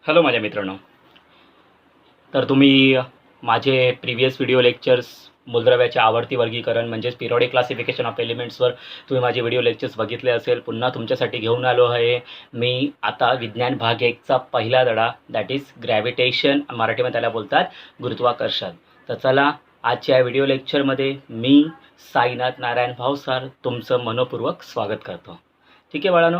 Hello माझ्या मित्रांनो. तर तुम्ही माझे प्रिव्हियस व्हिडिओ लेक्चर्स मूलद्रव्याचे आवर्ती वर्गीकरण म्हणजेच पिरियॉडिक क्लासिफिकेशन ऑफ एलिमेंट्सवर तुम्ही माझे व्हिडिओ लेक्चर्स बघितले असेल. पुन्हा तुमच्यासाठी घेऊन आलो आहे मी आता विज्ञान भाग 1चा पहिला धडा, दॅट इज ग्रॅव्हिटेशन, मराठीमध्ये त्याला बोलतात गुरुत्वाकर्षण. तर चला, आजच्या व्हिडिओ लेक्चरमध्ये मी साईनाथ नारायण भावसार तुमचं मनपूर्वक स्वागत करतो. ठीक आहे बाळांनो,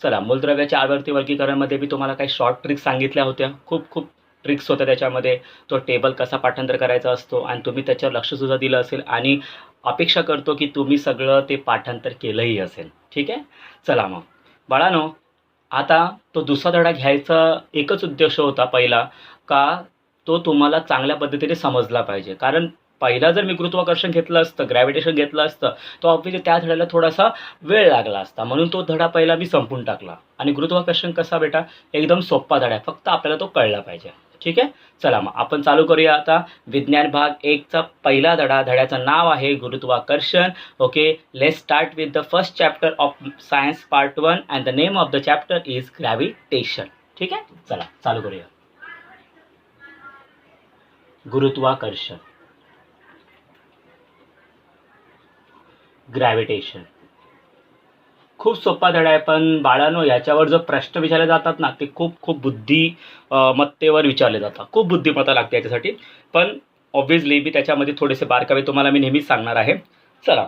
चला, मूलद्रव्याच्या आवर्ती वर्गीकरणमध्ये मी तुम्हाला काही शॉर्ट ट्रिक्स सांगितल्या होत्या. खूप ट्रिक्स होत्या त्याच्यामध्ये. तो टेबल कसा पाठांतर करायचा असतो आणि तुम्ही त्याच्यावर लक्षसुद्धा दिलं असेल आणि अपेक्षा करतो की तुम्ही सगळं ते पाठांतर केलंही असेल. ठीक आहे, चला मग बाळांनो, आता तो दुसरा धडा घ्यायचा एकच उद्देश होता पहिला, का तो तुम्हाला चांगल्या पद्धतीने समजला पाहिजे. कारण पहिला जर मी गुरुत्वाकर्षण घेतलं असतं, ग्रॅव्हिटेशन घेतलं असतं, तो ऑब्व्हियसली त्या धड्याला थोडासा वेळ लागला असता. म्हणून तो धडा पहिला मी संपून टाकला. आणि गुरुत्वाकर्षण कसा बेटा, एकदम सोपा धडा आहे, फक्त आपल्याला तो कळला पाहिजे. ठीक आहे, चला मग आपण चालू करूया आता विज्ञान भाग 1चा पहिला धडा. धड्याचं नाव आहे गुरुत्वाकर्षण. Okay, let's start with the first chapter of science part 1 and the name of the chapter is gravitation. ठीक आहे, चला चालू करूया. गुरुत्वाकर्षण, ग्रॅव्हिटेशन. खूप सोपा धडा आहे, पण बाळांनो याच्यावर जो प्रश्न विचारले जातात ना, ते खूप बुद्धिमत्तेवर विचारले जातात. खूप बुद्धिमत्ता लागते याच्यासाठी. पण ऑब्व्हियसली मी त्याच्यामध्ये थोडेसे बारकावे तुम्हाला मी नेहमीच सांगणार आहे. चला,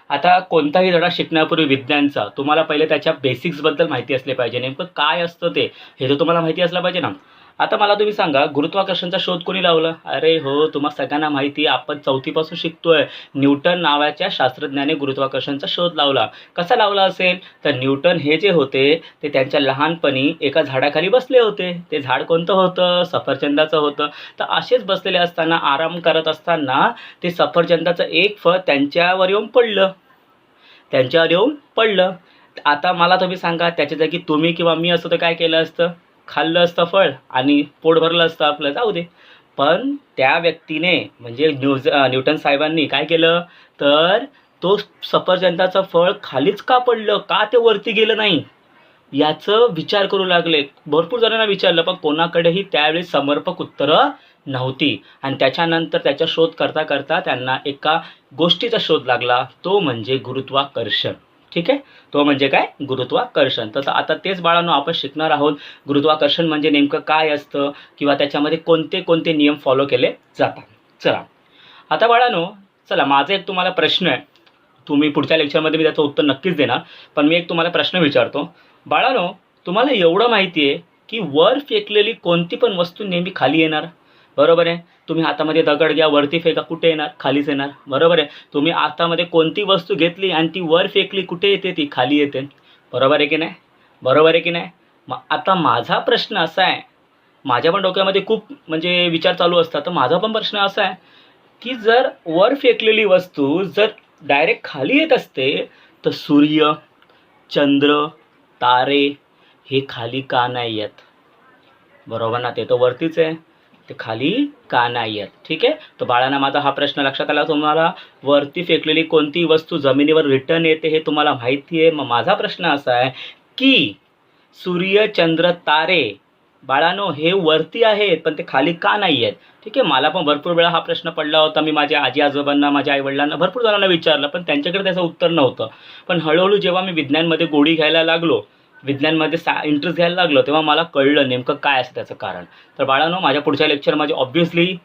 आता कोणताही धडा शिकण्यापूर्वी विज्ञानचा तुम्हाला पहिले त्याच्या बेसिक्सबद्दल माहिती असले पाहिजे. नेमकं काय असतं ते, हे तर तुम्हाला माहिती असलं पाहिजे ना. आता मला तुम्ही सांगा, गुरुत्वाकर्षणचा शोध कोणी लावला? अरे हो, तुम्हाला सगळ्यांना माहिती, आपण 4थीपासून शिकतोय. न्यूटन नावाच्या शास्त्रज्ञाने गुरुत्वाकर्षणचा शोध लावला. कसा लावला असेल? तर न्यूटन हे जे होते ते त्यांच्या लहानपणी एका झाडाखाली बसले होते. ते झाड कोणतं होतं? सफरचंदाचं होतं. तर असेच बसलेले असताना, आराम करत असताना ते सफरचंदाचं एक फळ त्यांच्यावर येऊन पडलं. आता मला तुम्ही सांगा, त्याच्या जागी तुम्ही किंवा मी असतं तर काय केलं असतं? खाल्लं असतं फळ आणि पोट भरलं असतं आपलं, जाऊ दे. पण त्या व्यक्तीने म्हणजे न्यूटन साहेबांनी काय केलं, तर तो सफरचंदाचं फळ खालीच का पडलं, का ते वरती गेलं नाही, याचं विचार करू लागले. भरपूर जणांना विचारलं, पण कोणाकडेही त्यावेळी समर्पक उत्तरं नव्हती. आणि त्याच्यानंतर त्याचा शोध करता करता त्यांना एका गोष्टीचा शोध लागला, तो म्हणजे गुरुत्वाकर्षण. ठीक आहे, तो म्हणजे काय? गुरुत्वाकर्षण. तर आता तेच बाळांनो आपण शिकणार आहोत. गुरुत्वाकर्षण म्हणजे नेमकं काय असतं किंवा त्याच्यामध्ये कोणते कोणते नियम फॉलो केले जातात. चला, आता बाळांनो, चला, माझा एक तुम्हाला प्रश्न आहे. तुम्ही पुढच्या लेक्चरमध्ये मी त्याचं उत्तर नक्कीच देणार, पण मी एक तुम्हाला प्रश्न विचारतो. बाळांनो, तुम्हाला एवढं माहिती आहे की वर फेकलेली कोणती पण वस्तू नेहमी खाली येणार, बरोबर आहे? तुम्ही हातामध्ये दगड घ्या, वरती फेका, कुठे येणार? खालीच येणार, बरोबर आहे? तुम्ही हातामध्ये कोणती वस्तू घेतली आणि ती वर फेकली, कुठे येते? ती खाली येते, बरोबर आहे की नाही? बरोबर आहे की नाही? मग आता माझा प्रश्न असा आहे, माझ्या पण डोक्यामध्ये खूप म्हणजे विचार चालू असतात. तर माझा पण प्रश्न असा आहे की जर वर फेकलेली वस्तू जर डायरेक्ट खाली येत असते, तर सूर्य, चंद्र, तारे हे खाली का नाही येत? बरोबर ना, ते तर वरतीच आहे, ते खाली का नाही येत? ठीक आहे, तर बाळांना माझा हा प्रश्न लक्षात आला. तुम्हाला वरती फेकलेली कोणती वस्तू जमिनीवर रिटर्न येते हे तुम्हाला माहिती आहे. मग माझा प्रश्न असा आहे की सूर्य, चंद्र, तारे बाळांनो हे वरती आहेत, पण ते खाली का नाही आहेत? ठीक आहे, मला पण भरपूर वेळा हा प्रश्न पडला होता. मी माझ्या आजी आजोबांना, माझ्या आईवडिलांना, भरपूर जणांना विचारलं, पण त्यांच्याकडे त्याचं उत्तर नव्हतं. पण हळूहळू जेव्हा मी विज्ञानमध्ये गोडी घ्यायला लागलो, विज्ञानमध्ये इंटरेस्ट घ्यायला लागलो, तेव्हा मला कळलं नेमकं काय असतं त्याचं कारण. तर बाळांनो, माझ्या पुढच्या लेक्चरमध्ये ऑब्व्हियसली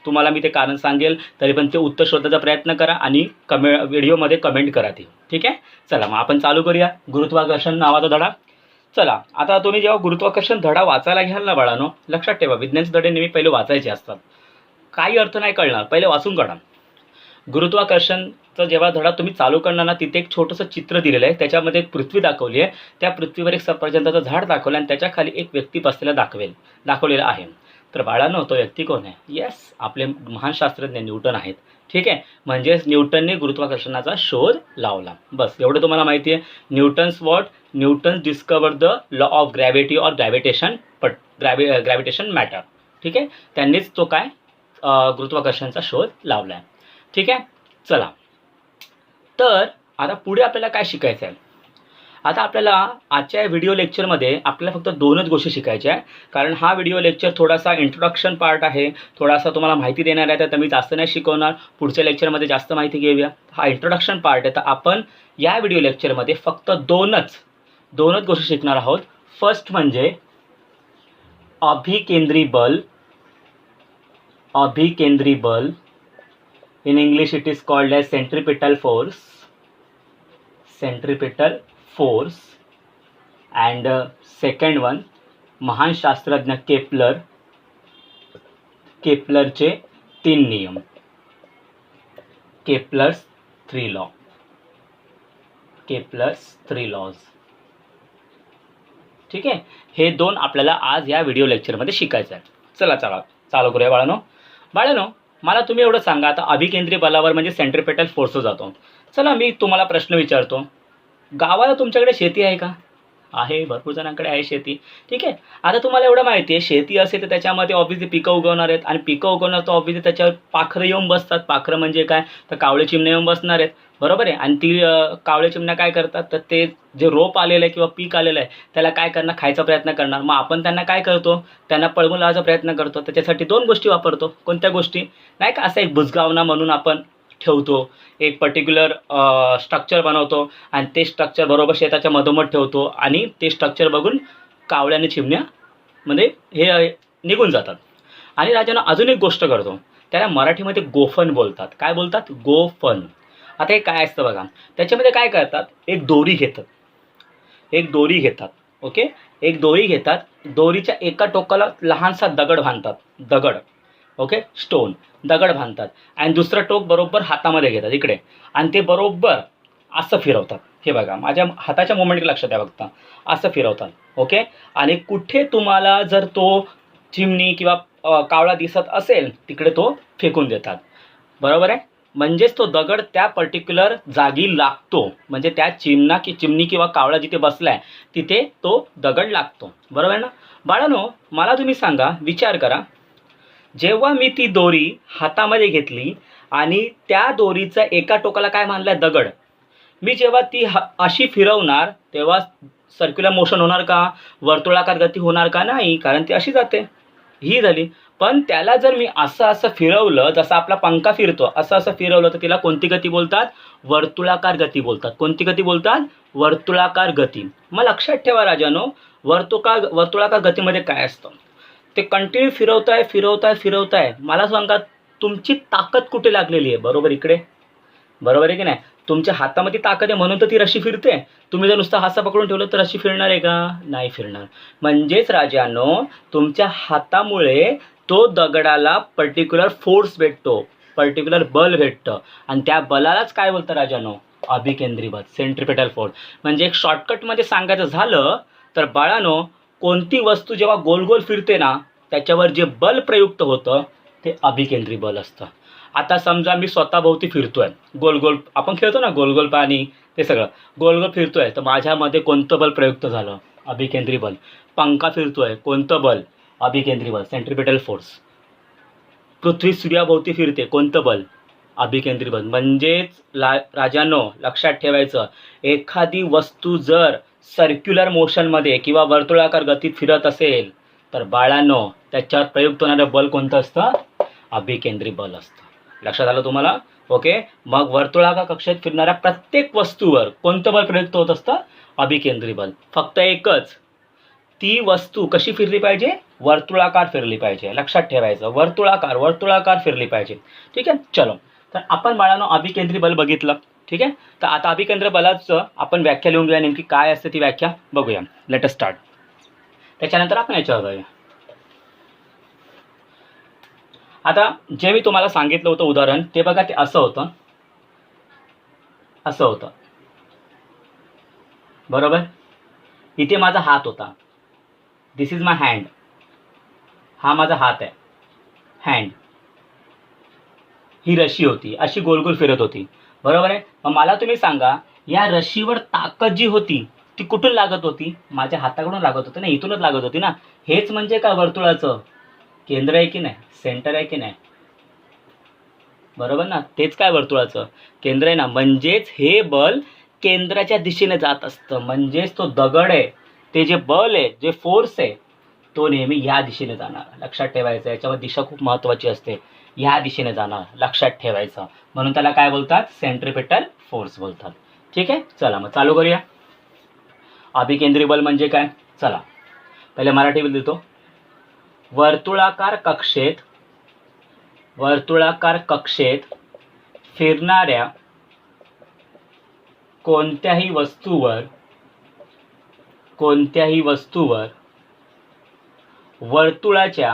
तुम्हाला मी ते कारण सांगेल. तरी पण ते उत्तर शोधायचा प्रयत्न करा आणि व्हिडिओमध्ये कमेंट करा ती. ठीक आहे, चला मग आपण चालू करूया गुरुत्वाकर्षण नावाचा धडा. चला, आता तुम्ही जेव्हा गुरुत्वाकर्षण धडा वाचायला घ्याल ना बाळांनो, लक्षात ठेवा, विज्ञानचे धडे नेहमी पहिले वाचायचे असतात. काही अर्थ नाही कळणार, पहिले वाचून काढा. गुरुत्वाकर्षणचा जेव्हा धडा तुम्ही चालू करणार ना, तिथे एक छोटंसं चित्र दिलेलं आहे. त्याच्यामध्ये एक पृथ्वी दाखवली आहे. त्या पृथ्वीवर एक सफरचंदाचं झाड दाखवलं आणि त्याच्या खाली एक व्यक्ती बसलेला दाखवलेला आहे. तर बाळांनो, तो व्यक्ती कोण आहे? येस, आपले महान शास्त्रज्ञ न्यूटन आहेत. ठीक आहे, म्हणजेच न्यूटनने गुरुत्वाकर्षणाचा शोध लावला. बस एवढं तुम्हाला माहिती आहे. Newton discover the law of gravity और ग्रॅव्हिटेशन मॅटर. ठीक आहे, त्यांनीच तो काय गुरुत्वाकर्षणाचा शोध लावला आहे. ठीक आहे, चला, तर आता पुढे आपल्याला काय शिकायचं आहे? आता आपल्याला आजच्या व्हिडिओ लेक्चरमध्ये आपल्याला फक्त 2च गोष्टी शिकायच्या आहे, कारण हा व्हिडिओ लेक्चर थोडासा इंट्रोडक्शन पार्ट आहे, थोडासा तुम्हाला माहिती देणार आहे, तर मी जास्त नाही शिकवणार. पुढच्या लेक्चरमध्ये जास्त माहिती घेऊया. हा इंट्रोडक्शन पार्ट आहे, तर आपण या व्हिडिओ लेक्चरमध्ये फक्त दोनच गोष्टी शिकणार आहोत. फर्स्ट म्हणजे अभिकेंद्री बल. अभिकेंद्री बल, in English it is called as centripetal force. Centripetal force. And second one, महान शास्त्रज्ञ केपलर. केपलरचे 3 नियम. Kepler's 3 law. Kepler's 3 laws. ठीक आहे, हे 2 आपल्याला आज या व्हिडिओ लेक्चरमध्ये शिकायचं आहे. चला चालू करूया बाळांनो. मला तुम्ही एवढं सांगा, आता अभिकेंद्री बलावर म्हणजे सेंट्रिपेटल फोर्स जातो. चला मी तुम्हाला प्रश्न विचारतो, गावाला तुमच्याकडे शेती आहे का? आहे, भरपूर जणांकडे आहे शेती. ठीक आहे, आता तुम्हाला एवढं माहिती आहे, शेती असेल तर त्याच्यामध्ये ऑब्व्हियसली पिकं उगवणार आहेत, आणि पिकं उगवणार तर ऑब्व्हियसली त्याच्यावर पाखरं येऊन बसतात. पाखरं म्हणजे काय, तर कावळे चिमण्या येऊन बसणार आहेत, बरोबर आहे. आणि ती कावळे चिमण्या काय करतात, तर ते जे रोप आलेलं आहे किंवा पीक आलेलं आहे त्याला काय करणार, खायचा प्रयत्न करणार. मग आपण त्यांना काय करतो, त्यांना पळवून लावायचा प्रयत्न करतो. त्याच्यासाठी 2 गोष्टी वापरतो. कोणत्या गोष्टी, नाही का, असं एक बुजगावना म्हणून आपण ठेवतो, एक पर्टिक्युलर स्ट्रक्चर बनवतो, आणि ते स्ट्रक्चर बरोबर शेताच्या मधोमध ठेवतो, आणि ते स्ट्रक्चर बघून कावळ्या आणि चिमण्या म्हणजे हे निघून जातात. आणि राजानं अजून एक गोष्ट करतो, त्याला मराठीमध्ये गोफण बोलतात. काय बोलतात, गोफण. आता हे काय असतं बघा, त्याच्यामध्ये काय करतात, एक दोरी घेतात. ओके, एक दोरी घेतात. दोरीच्या एका टोकाला लहानसा दगड बांधतात. ओके, स्टोन, दगड बांधतात, आणि दुसरं टोक बरोबर हातामध्ये घेतात इकडे, आणि ते बरोबर असं फिरवतात. हे बघा, माझ्या हाताच्या मोमेंट लक्षात द्या, बघता असं फिरवतात. ओके, आणि कुठे तुम्हाला जर तो चिमणी किंवा कावळा दिसत असेल तिकडे तो फेकून देतात. बरोबर आहे, म्हणजेच तो दगड त्या पर्टिक्युलर जागी लागतो, म्हणजे त्या चिमणी किंवा कावळा जिथे बसलाय तिथे तो दगड लागतो. बरोबर आहे ना बाळांनो? मला तुम्ही सांगा, विचार करा, जेव्हा मी ती दोरी हातामध्ये घेतली आणि त्या दोरीचा एका टोकाला काय मानलाय, दगड, मी जेव्हा ती अशी फिरवणार तेव्हा सर्क्युलर मोशन होणार का, वर्तुळाकार गती होणार का? नाही, कारण ती अशी जाते. ही झाली. पण त्याला जर मी असं फिरवलं, जसं आपला पंखा फिरतो, असं फिरवलं, तर तिला कोणती गती बोलतात, वर्तुळाकार गती बोलतात. कोणती गती बोलतात, वर्तुळाकार गती. मग लक्षात ठेवा राजानो, वर्तुळाकार गतीमध्ये काय असतं, ते कंटिन्यू फिरवताय. मला सांगा, तुमची ताकद कुठे लागलेली आहे, बरोबर इकडे. बरोबर आहे की नाही, तुमच्या हातामध्ये ताकद आहे म्हणून तर ती रशी फिरते. तुम्ही जर नुसतं हात पकडून ठेवलं तर रशी फिरणार आहे का? नाही फिरणार. म्हणजेच राजानो, तुमच्या हातामुळे तो दगडाला पर्टिक्युलर फोर्स भेटतो, पर्टिक्युलर बल भेटतं, आणि त्या बलालाच काय बोलतं राजानो, अभिकेंद्री बल, सेंट्रिपेटल फोर्स. म्हणजे एक शॉर्टकटमध्ये सांगायचं झालं तर बाळानो, कोणती वस्तू जेव्हा गोल गोल फिरते ना, त्याच्यावर जे बल प्रयुक्त होतं ते अभिकेंद्री बल असतं. आता समजा मी स्वतःभोवती फिरतोय, गोल गोल आपण खेळतो ना, गोल गोल पाणी, ते सगळं गोल गोल फिरतोय, तर माझ्यामध्ये कोणतं बल प्रयुक्त झालं, अभिकेंद्री बल. पंखा फिरतोय, कोणतं बल, अभिकेंद्री बल, सेंट्रिपेटल फोर्स. पृथ्वी सूर्याभोवती फिरते, कोणतं बल, अभिकेंद्री बल. म्हणजेच राजांनो, लक्षात ठेवायचं, एखादी वस्तू जर सर्क्युलर मोशनमध्ये किंवा वर्तुळाकार गतीत फिरत असेल तर बाळांनो, त्याच्यावर प्रयुक्त होणारं बल कोणतं असतं, अभिकेंद्री बल असतं. लक्षात आलं तुम्हाला? ओके, मग वर्तुळाकार कक्षेत फिरणाऱ्या प्रत्येक वस्तूवर कोणतं बल प्रयुक्त होत असतं, अभिकेंद्री बल. फक्त एकच, ती वस्तू कशी फिरली पाहिजे, वर्तुळाकार फिरली पाहिजे. लक्षात ठेवायचं, वर्तुळाकार फिरली पाहिजे. ठीक आहे, चलो. तर आपण बाळांनो अभिकेंद्री बल बघितलं. ठीक आहे, तर आता अभिकेंद्री बलाचं आपण व्याख्या लिहून घेऊया, नेमकी काय असते ती व्याख्या बघूया. Let us start. त्याच्यानंतर आपण याच्यावर जाऊया. आता जे मी तुम्हाला सांगितलं होतं उदाहरण, ते बघा, ते असं होतं. बरोबर, इथे माझा हात होता, दिस इज माय हँड. हा माझा हात आहे, हँड. ही रशी होती, अशी गोल गोल फिरत होती. बरोबर आहे. मग मला तुम्ही सांगा, या रशीवर ताकद जी होती ती कुठून लागत होती, माझ्या हाताकडून लागत होती ना, इथूनच लागत होती ना. हेच म्हणजे काय, वर्तुळाचं केंद्र आहे की नाही, सेंटर आहे की नाही, बरोबर ना, तेच काय वर्तुळाचं केंद्र आहे ना. म्हणजेच हे बल केंद्राच्या दिशेने जात असतं. म्हणजेच तो दगड आहे, ते जे बल आहे, जे फोर्स आहे, तो नेहमी ह्या दिशेने जाणार. लक्षात ठेवायचं, याच्यावर दिशा खूप महत्त्वाची असते. ह्या दिशेने जाणार, लक्षात ठेवायचं. म्हणून त्याला काय बोलतात? सेंट्रिपेटल फोर्स बोलतात. ठीक आहे, चला मग चालू करूया. अभिकेंद्री बल म्हणजे काय? चला पहिले मराठी लिहितो. वर्तुळाकार कक्षेत फिरणाऱ्या कोणत्याही वस्तूवर वर्तुळाच्या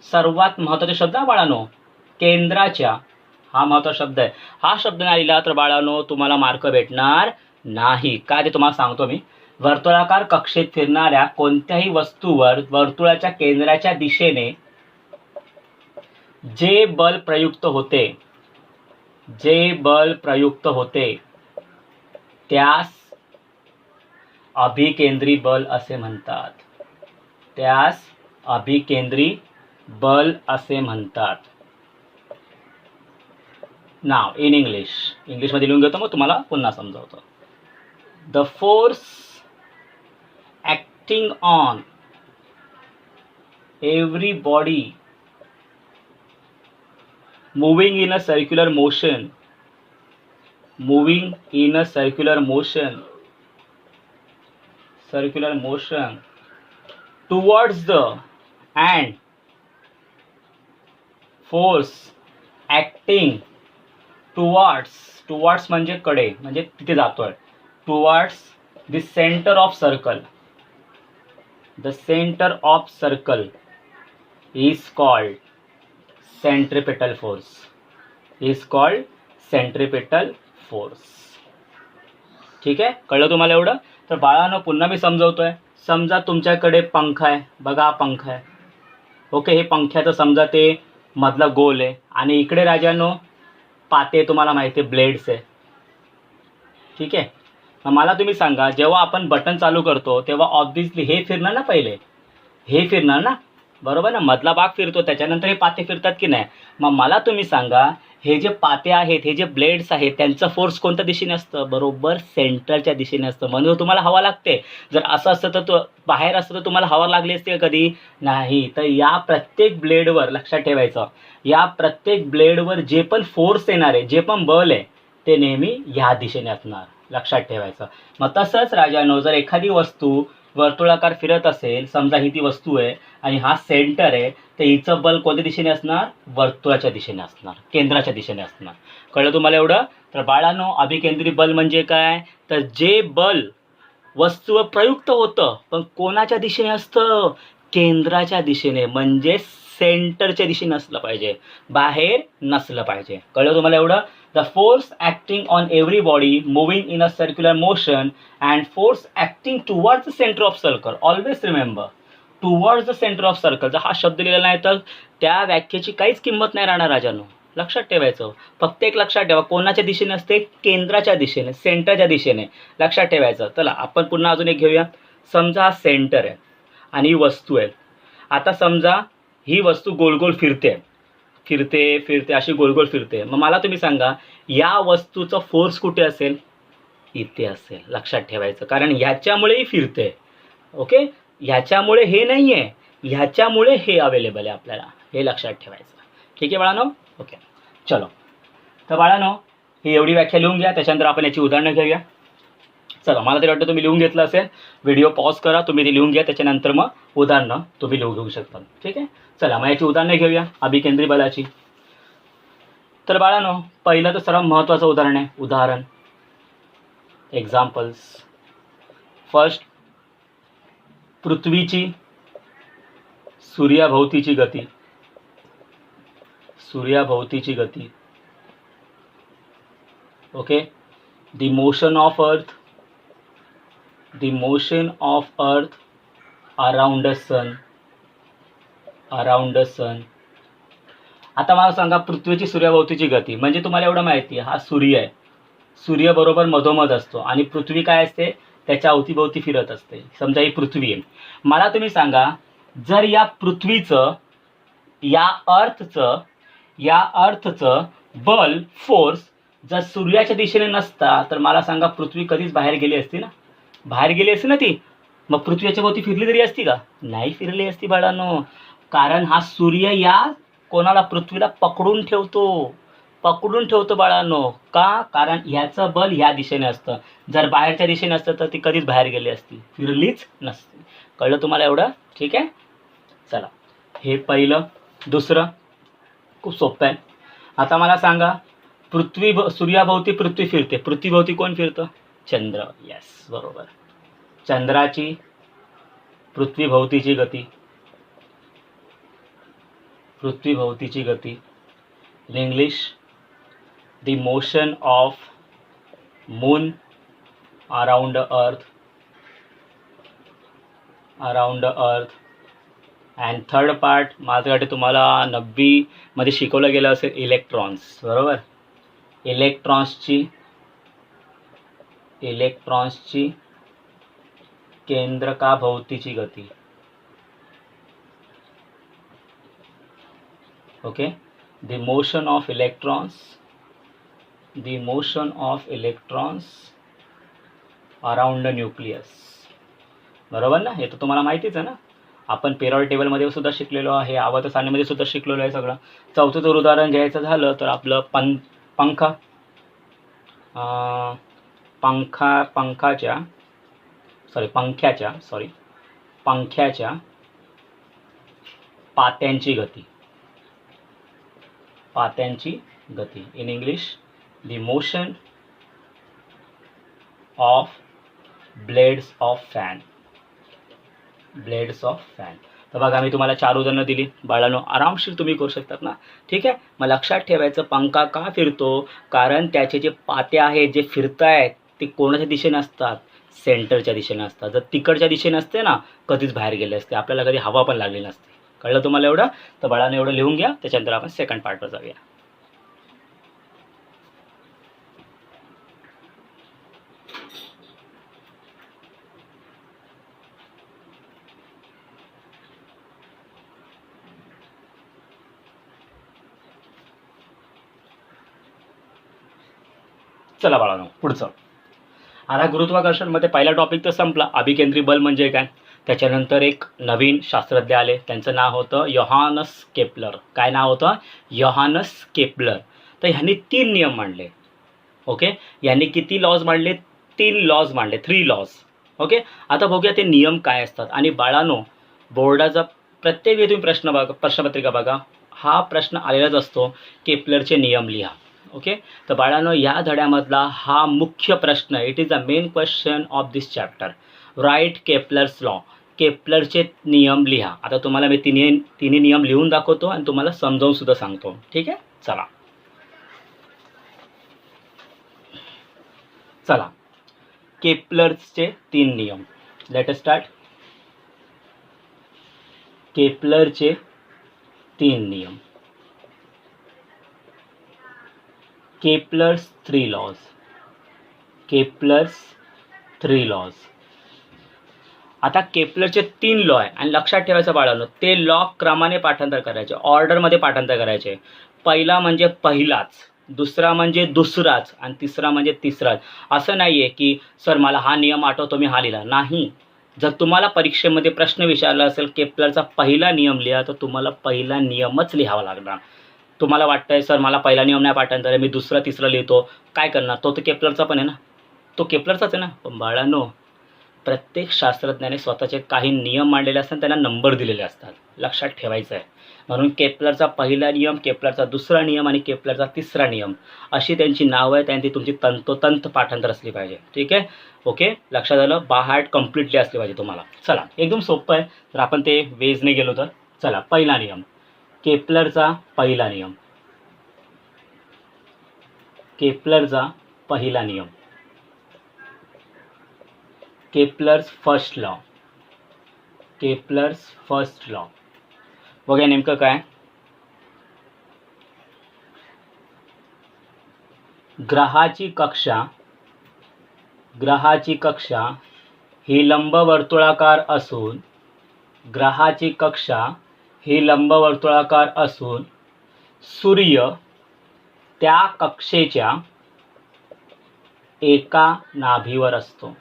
सर्वात महत्त्वाचा शब्द आहे बाळांनो, केंद्राच्या. हा महत्त्वाचा शब्द आहे. हा शब्द नाही लिहिला तर बाळांनो तुम्हाला मार्क भेटणार नाही. काय ते तुम्हाला सांगतो मी. वर्तुळाकार कक्षेत फिरणाऱ्या कोणत्याही वस्तूवर वर्तुळाच्या केंद्राच्या दिशेने जे बल प्रयुक्त होते त्यास अभिकेंद्री बल असे म्हणतात. नाव इन इंग्लिशमध्ये लिहून घेतो, मग तुम्हाला पुन्हा समजावतो. The force acting on every body moving in a circular motion towards the and force acting towards म्हणजे कडे, म्हणजे तिथे जातोय. towards the center of circle is called centripetal force. ठीक आहे, कळलं तुम्हाला एवढं? तर बाळांनो पुन्हा मी समजवतोय. समजा तुमच्याकडे पंखा आहे, बघा पंखा आहे. ओके, हे पंख्याचं समजा ते मधला गोल आहे, आणि इकडे राजांनो पाते तुम्हाला माहिती आहे ब्लेड्स आहे. ठीक आहे, मग मला तुम्ही सांगा, जेव्हा आपण बटन चालू करतो तेव्हा ऑब्व्हियसली हे फिरणार ना, पहिले हे फिरणार ना, बरोबर ना, मधला भाग फिरतो, त्याच्यानंतर हे पाते फिरतात की नाही. मग मला तुम्ही सांगा, हे जे पाते आहेत, हे जे ब्लेड्स आहेत, त्यांचं फोर्स कोणत्या दिशेने असतं? बरोबर सेंटरच्या दिशेने असतं. म्हणून तुम्हाला हवा लागते. जर असं असतं तर तो बाहेर असतं तर तुम्हाला हवा लागली असते कधी नाही. तर या प्रत्येक ब्लेडवर लक्षात ठेवायचं, या प्रत्येक ब्लेडवर जे पण फोर्स येणार आहे, जे पण बल आहे, ते नेहमी ह्या दिशेने असणार. लक्षात ठेवायचं. मग तसंच राजानो, जर एखादी वस्तू वर्तुळाकार फिरत असेल, समजा ही ती वस्तू आहे आणि हा सेंटर आहे, तर हिचं बल कोणत्या दिशेने असणार? वर्तुळाच्या दिशेने असणार, केंद्राच्या दिशेने असणार. कळलं तुम्हाला एवढं? तर बाळांनो, अभिकेंद्री बल म्हणजे काय? तर जे बल वस्तूवर प्रयुक्त होतं, पण कोणाच्या दिशेने असतं? केंद्राच्या दिशेने, म्हणजे सेंटरच्या दिशेने असलं पाहिजे, बाहेर नसलं पाहिजे. कळलं तुम्हाला एवढं? The force acting on every body moving in a circular motion and force acting towards the center of circle. Always remember, towards the center of circle. जर हा शब्द लिहिला नाही तर त्या व्याख्येची काहीच किंमत नाही राहणार राजांनो. लक्षात ठेवायचं. फक्त एक लक्षात ठेवा, कोणाच्या दिशेने असते? केंद्राच्या दिशेने, सेंटरच्या दिशेने. लक्षात ठेवायचं. चला आपण पुन्हा अजून एक घेऊया. समजा हा सेंटर आहे आणि ही वस्तू आहे. आता समजा ही वस्तू गोल गोल फिरते अशी गोल गोल फिरते. मग मला तुम्ही सांगा, या वस्तूचा फोर्स कुठे असेल? इथे असेल. लक्षात ठेवायचं, कारण ह्याच्यामुळे ही फिरते. ओके, ह्याच्यामुळे हे नाही आहे, ह्याच्यामुळे हे अवेलेबल आहे आपल्याला, हे लक्षात ठेवायचं. ठीक आहे बाळांनो? ओके, चलो. तर बाळांनो, ही एवढी व्याख्या लिहून घ्या, त्याच्यानंतर आपण याची उदाहरणं घेऊया. चला, मला तरी वाटतं तुम्ही लिहून घेतलं असेल. व्हिडिओ पॉज करा, तुम्ही ते लिहून घ्या, त्याच्यानंतर मग उदाहरणं तुम्ही लिहून घेऊ शकता. ठीक आहे, चला मग याची उदाहरणं घेऊया अभिकेंद्री बलाची. तर बाळांनो, पहिलं तर सर्वात महत्त्वाचं उदाहरण आहे. उदाहरण, एक्झाम्पल्स. फर्स्ट, पृथ्वीची सूर्याभोवतीची गती. Okay, the motion of earth around the sun. आता मला सांगा, पृथ्वीची सूर्याभोवतीची गती म्हणजे तुम्हाला एवढं माहिती आहे, हा सूर्य आहे, सूर्य बरोबर मधोमध असतो आणि पृथ्वी काय असते? त्याच्या अवतीभोवती फिरत असते. समजा ही पृथ्वी आहे. मला तुम्ही सांगा, जर या पृथ्वीचं, या अर्थचं बल, फोर्स जर सूर्याच्या दिशेने नसता तर मला सांगा पृथ्वी कधीच बाहेर गेली असती ना? बाहेर गेली असती ना ती. मग पृथ्वी याच्या भोवती फिरली तरी असती का? नाही फिरली असती बाळांनो. कारण हा सूर्य या कोणाला पृथ्वीला पकडून ठेवतो बाळांनो. का? कारण ह्याचं बल ह्या दिशेने असतं. जर बाहेरच्या दिशेने असतं तर ती कधीच बाहेर गेली असती, फिरलीच नसती. कळलं तुम्हाला एवढं? ठीक आहे. चला, हे पहिलं. दुसरं खूप सोपं आहे. आता मला सांगा, सूर्याभोवती पृथ्वी फिरते, पृथ्वीभोवती कोण फिरतं? चंद्र. यस, बरोबर. चंद्राची पृथ्वीभोवतीची गती in English, the motion of moon around the earth and third part माझ्यासाठी तुम्हाला 90 मध्ये शिकवलं गेलं असेल इलेक्ट्रॉन्स. बरोबर. इलेक्ट्रॉन्सची केंद्रकाभोवतीची गती. Okay. the motion of electrons around the nucleus. बरोबर ना? हे तर तुम्हाला माहितीच आहे ना. आपण पेरियॉडिक टेबलमध्ये सुद्धा शिकलेलो आहे, आवर्त सारणीमध्ये सुद्धा शिकलेलो आहे सगळं. चौथं जर उदाहरण घ्यायचं झालं तर आपलं पंख्याच्या पात्यांची गती. In English, the motion of blades of fan. तर बघा, मी तुम्हाला 4 उदाहरणं दिली बाळांनो. आरामशीर तुम्ही करू शकतात ना. ठीक आहे. मग लक्षात ठेवायचं, पंखा का फिरतो? कारण त्याचे जे पाते आहेत जे फिरतायत ते कोणाच्या दिशेने असतात? सेंटरच्या दिशेने असतात. जर तिकडच्या दिशेने असते ना, कधीच बाहेर गेले असते, आपल्याला कधी हवा पण लागली नसते. कळलं तुम्हाला एवढं? तर बाळांनो एवढं लिहून घ्या. त्याच्यानंतर आपण सेकंड पार्टवर जाऊया. चला बाळांनो, पुढचं. आता गुरुत्वाकर्षणमध्ये पहिला टॉपिक तर संपला, अभिकेंद्री बल म्हणजे काय. त्याच्यानंतर एक नवीन शास्त्रज्ञ आले, त्यांचं नाव होतं योहानस केपलर. काय नाव होतं? योहानस केपलर. तर ह्यांनी 3 नियम मांडले. ओके. यांनी किती लॉज मांडले? 3 लॉज मांडले, 3 लॉज. ओके. आता बघूया ते नियम काय असतात. आणि बाळांनो, बोर्डाचा प्रत्येक वेळी तुम्ही प्रश्नपत्रिका बघा, हा प्रश्न आलेलाच असतो, केपलरचे नियम लिहा. ओके. तर बाळांनो, या धड्यामधला हा मुख्य प्रश्न, it is the main question of this chapter. Right Kepler's law. केपलरचे नियम लिहा. आता तुम्हाला मी तिन्ही नियम लिहून दाखवतो आणि तुम्हाला समजावून सुद्धा सांगतो. ठीक आहे. चला, केपलरचे 3 नियम. Let us start. केपलरचे 3 नियम. Kepler's 3 laws. आता केपलरचे 3 लॉ आहे आणि लक्षात ठेवायचं बाळांनो, ते लॉ क्रमाने पाठांतर करायचे, ऑर्डरमध्ये पाठांतर करायचे. पहिला म्हणजे पहिलाच, दुसरा म्हणजे दुसराच आणि तिसरा म्हणजे तिसराच. असं नाही आहे की सर मला हा नियम आठवतो मी हा लिहिला. नाही. जर तुम्हाला परीक्षेमध्ये प्रश्न विचारला असेल केपलरचा पहिला नियम लिहा, तर तुम्हाला पहिला नियमच लिहावा लागणार. तुम्हाला वाटतंय सर मला पहिला नियम नाही पाठांतर आहे, मी दुसरा तिसरा लिहितो, काय करणार? तो तर केपलरचा पण आहे ना, तो केपलरचाच आहे ना. पण बाळांनो, प्रत्येक शास्त्रज्ञाने स्वतःचे काही नियम मांडलेले असतात, त्यांना नंबर दिलेले असतात. लक्षात ठेवायचं आहे. म्हणून केपलरचा पहिला नियम, केपलरचा दुसरा नियम आणि केपलरचा तिसरा नियम अशी त्यांची नावं आहे. त्यांची तुमची तंतोतंत पाठांतर असली पाहिजे. ठीक आहे. ओके. लक्षात आलं? बाहाट कम्प्लिटली असली पाहिजे तुम्हाला. चला, एकदम सोपं आहे. तर आपण ते वेजने गेलो तर चला, पहिला नियम, केपलरचा पहिला नियम. Kepler's first law. बघा नेमकं काय. ग्रहाची कक्षा ही लंबवर्तुळाकार असून सूर्य त्या कक्षेच्या एका नाभीवर असतो.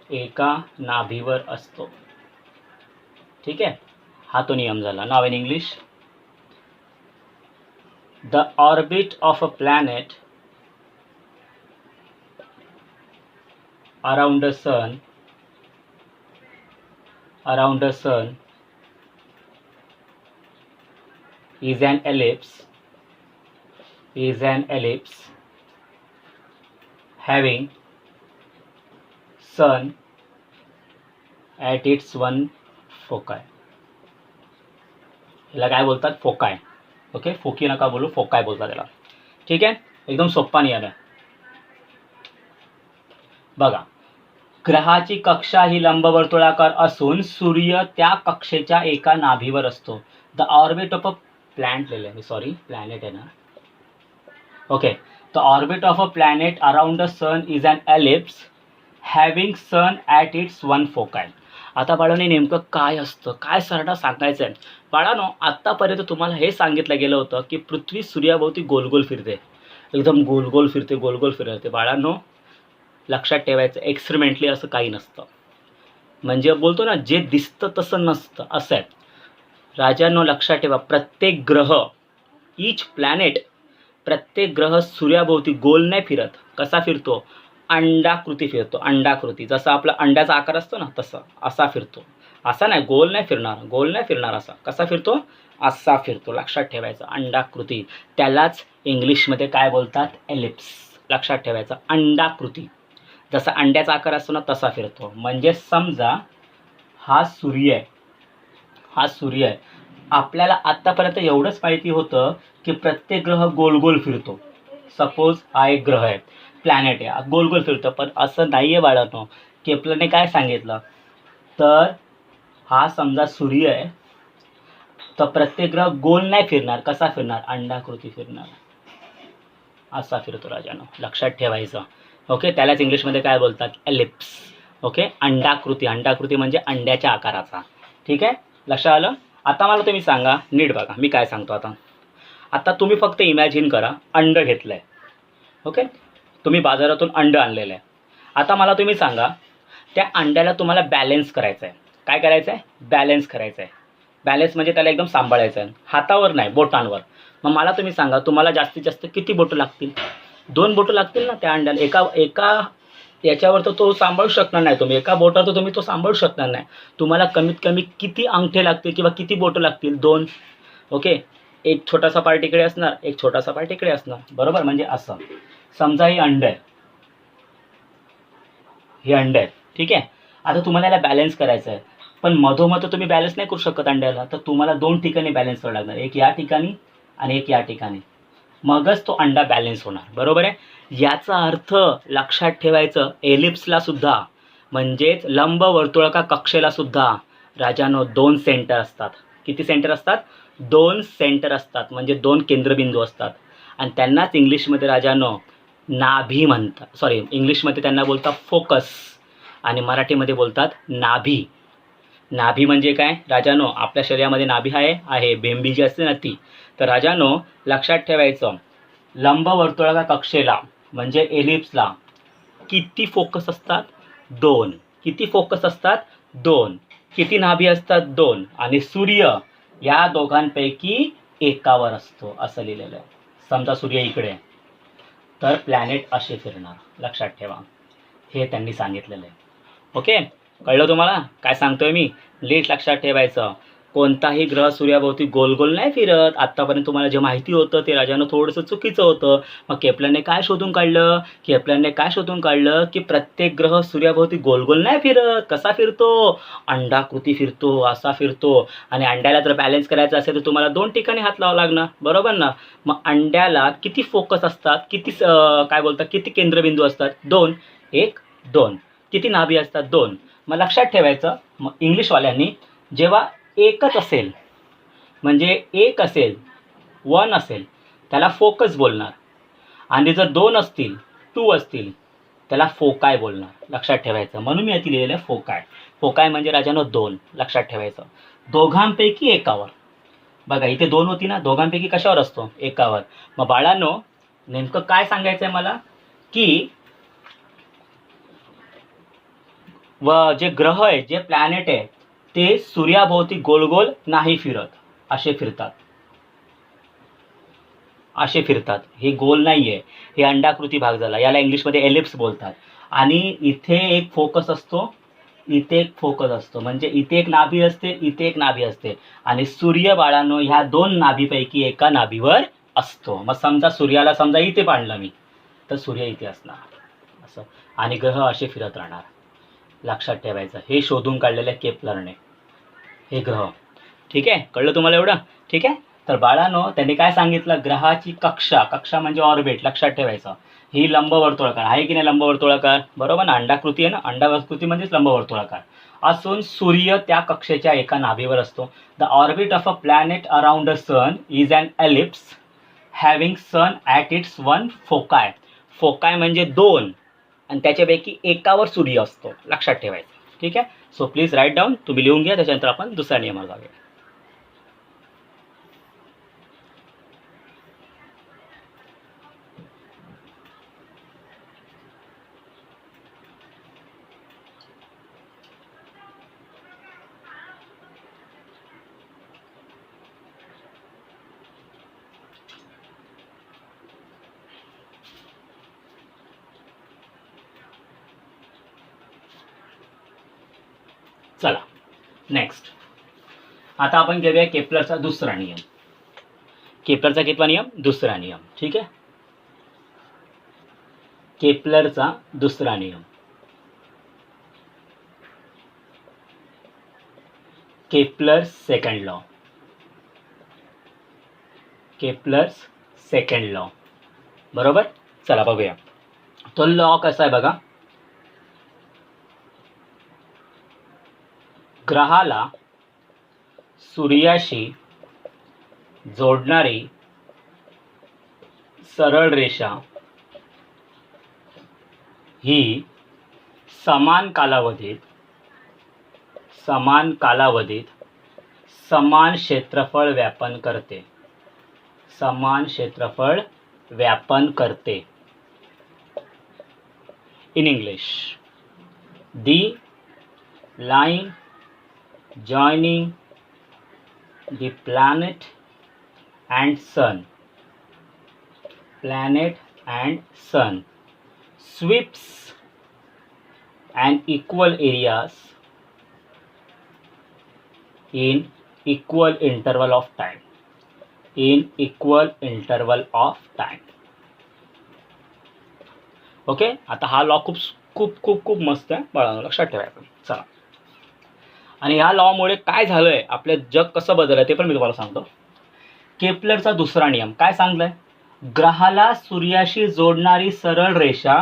एका नाभीवर असतो. ठीक आहे, हा तो नियम झाला. नाव in English, the orbit of a planet around a sun is an ellipse having sun at its one foci. याला काय बोलतात? फोकाय. ओके, फोकी नका बोलू, फोकाय बोलतात त्याला. ठीक आहे, एकदम सोप्पा नियम आहे. बघा, ग्रहाची कक्षा ही लंबवर्तुळाकार असून सूर्य त्या कक्षेच्या एका नाभीवर असतो. The orbit of a planet आहे ना. Okay, the orbit of a planet around the sun is an ellipse having sun at its one foci. आता बाळांनो, नेमकं काय असतं, काय सरळ सांगायचं आहे? बाळांनो, आत्तापर्यंत तुम्हाला हे सांगितलं गेलं होतं की पृथ्वी सूर्याभोवती गोलगोल फिरते, एकदम गोलगोल फिरते. बाळांनो, लक्षात ठेवायचं, एक्सपेरिमेंटली असं काही नसतं. म्हणजे बोलतो ना, जे दिसतं तसं नसतं, असं आहे. राजांनो, लक्षात ठेवा, प्रत्येक ग्रह, ईच प्लॅनेट, प्रत्येक ग्रह सूर्याभोवती गोल नाही फिरत. कसा फिरतो? अंडाकृती फिरतो. अंडाकृती, जसा आपला अंड्याचा आकार असतो ना तसं, असा फिरतो. असा नाही, गोल नाही फिरणार. असा कसा फिरतो? असा फिरतो. लक्षात ठेवायचं, अंडाकृती. त्यालाच इंग्लिशमध्ये काय बोलतात? एलिप्स. लक्षात ठेवायचं, अंडाकृती, जसा अंड्याचा आकार असतो ना तसा फिरतो. म्हणजे समजा हा सूर्य आहे. आपल्याला आत्तापर्यंत एवढंच माहिती होतं की प्रत्येक ग्रह गोल फिरतो. सपोज हा एक ग्रह आहे, प्लॅनेट आहे, गोल फिरतो. पण असं नाही आहे बाळांनो. केप्लरने काय सांगितलं, तर हा समजा सूर्य आहे, तर प्रत्येक ग्रह गोल नाही फिरणार. कसा फिरणार? अंडाकृती फिरणार. असा फिरतो राजांनो, लक्षात ठेवायचं. ओके, त्यालाच इंग्लिशमध्ये काय बोलतात? एलिप्स. ओके, अंडाकृती म्हणजे अंड्याच्या आकाराचा. ठीक आहे, लक्षात आलं? आता मला तुम्ही सांगा, नीट बघा मी काय सांगतो. आता तुम्ही फक्त इमॅजिन करा, अंड घेतलं आहे. ओके, तुम्ही बाजारातून अंड आणलेलं आहे. आता मला तुम्ही सांगा, त्या अंड्याला तुम्हाला बॅलेन्स करायचं आहे. काय करायचं आहे? बॅलेन्स करायचं आहे. बॅलेन्स म्हणजे त्याला एकदम सांभाळायचं आहे, हातावर नाही, बोटांवर. मग मला तुम्ही सांगा, तुम्हाला जास्तीत जास्त किती बोटं लागतील? 2 बोटं लागतील ना त्या अंड्याला. एका याच्यावर तर तो सांभाळू शकणार नाही तुम्ही. एका बोटावर तर तुम्ही तो सांभाळू शकणार नाही. तुम्हाला कमीत कमी किती अंगठे लागतील किंवा किती बोटं लागतील? 2. ओके, एक छोटासा पार्ट इकडे असणार, एक छोटासा पार्ट इकडे असणार, बरोबर? म्हणजे असं समजा हे अंड आहे, ठीक आहे. आता तुम्हाला याला बॅलन्स करायचं आहे, पण मधोमध तुम्ही बॅलन्स नाही करू शकत अंड्याला. तर तुम्हाला 2 ठिकाणी बॅलन्स करावं लागणार, एक या ठिकाणी आणि एक या ठिकाणी. मगच तो अंडा बॅलन्स होणार, बरोबर आहे? याचा अर्थ लक्षात ठेवायचं, एलिप्सला सुद्धा म्हणजेच लंबवर्तुळाकार कक्षेला सुद्धा राजांनो 2 सेंटर असतात. किती सेंटर असतात? 2 सेंटर असतात, म्हणजे 2 केंद्रबिंदू असतात. आणि त्यांनाच इंग्लिशमध्ये राजांनो नाभी म्हणतात. इंग्लिशमध्ये त्यांना बोलतात फोकस आणि मराठीमध्ये बोलतात नाभी. नाभी म्हणजे काय राजांनो? आपल्या शरीरामध्ये नाभी आहे, बेंबी जी असते ना ती. तर राजांनो, लक्षात ठेवायचं, लंबवर्तुळाकार कक्षेला म्हणजे एलिप्सला किती फोकस असतात? 2. किती फोकस असतात? 2. किती नाभी असतात? 2. आणि सूर्य या दोघांपैकी एकावर असतो, असं लिहिलेलं आहे. समजा सूर्य इकडे आहे, तर प्लॅनेट असे फिरणार. लक्षात ठेवा, हे त्यांनी सांगितलेलं आहे. ओके, कळलं तुम्हाला काय सांगतोय मी? नीट लक्षात ठेवायचं, कोणताही ग्रह सूर्याभोवती गोल नाही फिरत. आत्तापर्यंत तुम्हाला जे माहिती होतं ते राजानं थोडंसं चुकीचं होतं. मग केप्लरने काय शोधून काढलं? की प्रत्येक ग्रह सूर्याभोवती गोल नाही फिरत. कसा फिरतो? अंडाकृती फिरतो, असा फिरतो. आणि अंड्याला जर बॅलन्स करायचं असेल तर तुम्हाला 2 ठिकाणी हात लावावा लागणार, बरोबर ना? मग अंड्याला किती फोकस असतात? किती केंद्रबिंदू असतात? 2. 1, 2. किती नाभी असतात? 2. मग लक्षात ठेवायचं, मग इंग्लिशवाल्यांनी जेव्हा एकच असेल, म्हणजे 1 असेल, 1 असेल, त्याला फोकस बोलणार. आणि जर 2 असतील, 2 असतील, त्याला फोकाय बोलणार. लक्षात ठेवायचं, म्हणून मी याची लिहिलेलं आहे फोकाय. फोकाय म्हणजे राजानो 2. लक्षात ठेवायचं, दोघांपैकी एकावर. बघा इथे 2 होती ना, दोघांपैकी कशावर असतो? एकावर. मग बाळांनो, नेमकं काय सांगायचं आहे मला, की व जे ग्रह आहे, जे प्लॅनेट आहे, ते सूर्याभोवती गोल गोल नाही फिरत, असे फिरतात. असे फिरतात. हे गोल नाही आहे, हे अंडाकृती भाग झाला. याला इंग्लिशमध्ये एलिप्स बोलतात. आणि इथे एक फोकस असतो, इथे एक फोकस असतो. म्हणजे इथे एक नाभी असते, इथे एक नाभी असते. आणि सूर्य बाळांनो ह्या दोन नाभीपैकी एका नाभीवर असतो. मग समजा सूर्याला समजा इथे पाडलं मी, तर सूर्य इथे असणार असं. आणि ग्रह असे फिरत राहणार. लक्षात ठेवायचं. हे शोधून काढलेलं आहे केप्लरने, हे ग्रह. ठीक आहे, कळलं तुम्हाला एवढं? ठीक आहे. तर बाळांनो त्यांनी काय सांगितलं, ग्रहाची कक्षा, कक्षा म्हणजे ऑर्बिट, लक्षात ठेवायचं. ही लंबवर्तुळाकार आहे की नाही, लंबवर्तुळाकार, बरोबर ना, अंडाकृती आहे ना, अंडाकृती म्हणजेच लंबवर्तुळाकार असून सूर्य त्या कक्षेच्या एका नाभीवर असतो. The orbit of a planet around a sun is an ellipse having sun at its one foci. Foci म्हणजे दोन, आणि त्याच्यापैकी एकावर सूर्य असतो, लक्षात ठेवायचं. ठीक आहे. सो प्लीज राईट डाऊन, तुम्ही लिहून घ्या. त्याच्यानंतर आपण दुसऱ्या नियमाला जाऊया. चला नेक्स्ट, आता आपण घेऊया केप्लरचा दुसरा नियम. केप्लरचा कितवा नियम? दुसरा नियम. ठीक आहे, केप्लरचा दुसरा नियम. Kepler's second law. Kepler's second law, बरोबर. चला बघूया तो लॉ कसा आहे बघा. ग्रहाला सूर्याशी जोडणारी सरळ रेषा ही समान कालावधीत समान क्षेत्रफळ व्यापन करते. समान क्षेत्रफळ व्यापन करते. In English, the line joining the planet and sun sweeps an equal areas in equal interval of time. Okay. आता हा लॉ खूप खूप खूप खूप मस्त आहे बाळांनो, लक्षात ठेवायचं. चला, आणि ह्या लॉमुळे काय झालंय, आपलं जग कसं बदललं ते पण मी तुम्हाला सांगतो. केप्लरचा दुसरा नियम काय सांगलाय, ग्रहाला सूर्याशी जोडणारी सरळ रेषा